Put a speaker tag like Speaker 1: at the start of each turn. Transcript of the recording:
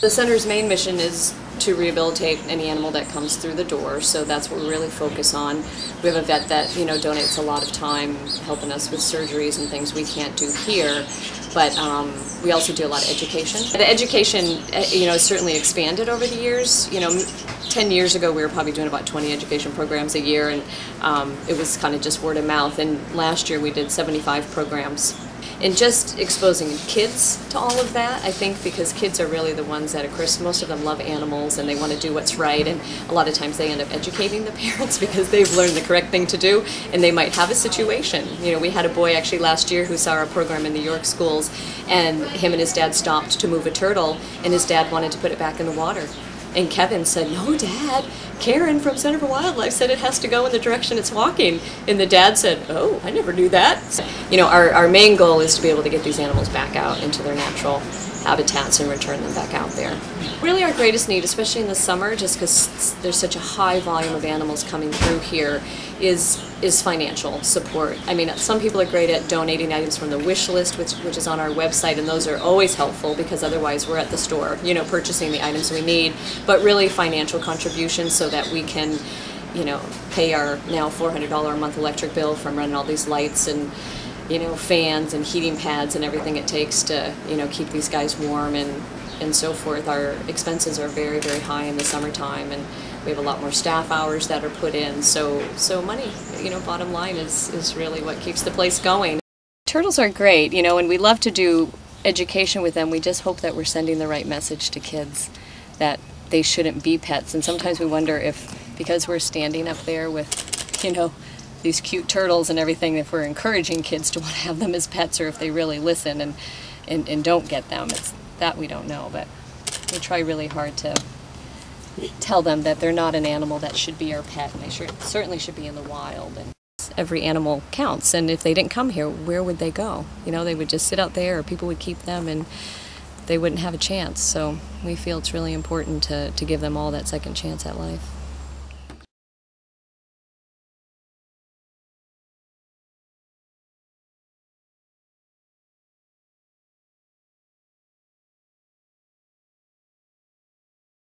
Speaker 1: The center's main mission is to rehabilitate any animal that comes through the door, so that's what we really focus on. We have a vet that, donates a lot of time helping us with surgeries and things we can't do here, but we also do a lot of education. The education, has certainly expanded over the years. 10 years ago we were probably doing about 20 education programs a year, and it was kind of just word of mouth, and last year we did 75 programs. And just exposing kids to all of that, I think, because kids are really the ones that, of course, most of them love animals and they want to do what's right, and a lot of times they end up educating the parents because they've learned the correct thing to do, and they might have a situation. We had a boy actually last year who saw our program in the York schools, and him and his dad stopped to move a turtle, and his dad wanted to put it back in the water. And Kevin said, "No, Dad, Karen from Center for Wildlife said it has to go in the direction it's walking." And the dad said, "Oh, I never knew that." Our main goal is to be able to get these animals back out into their natural habitats and return them back out there. Really our greatest need, especially in the summer, just because there's such a high volume of animals coming through here, is financial support. I mean, some people are great at donating items from the wish list, which is on our website, and those are always helpful because otherwise we're at the store, purchasing the items we need. But really financial contributions so that we can, pay our now $400 a month electric bill from running all these lights and fans and heating pads and everything it takes to, keep these guys warm and so forth. Our expenses are very, very high in the summertime, and we have a lot more staff hours that are put in. So money, bottom line is really what keeps the place going. Turtles are great, and we love to do education with them. We just hope that we're sending the right message to kids that they shouldn't be pets. And sometimes we wonder if, because we're standing up there with, these cute turtles and everything, if we're encouraging kids to want to have them as pets, or if they really listen and don't get them. It's that we don't know, but we try really hard to tell them that they're not an animal that should be our pet, and they certainly should be in the wild. And every animal counts, and if they didn't come here, where would they go? They would just sit out there, or people would keep them, and they wouldn't have a chance. So we feel it's really important to give them all that second chance at life.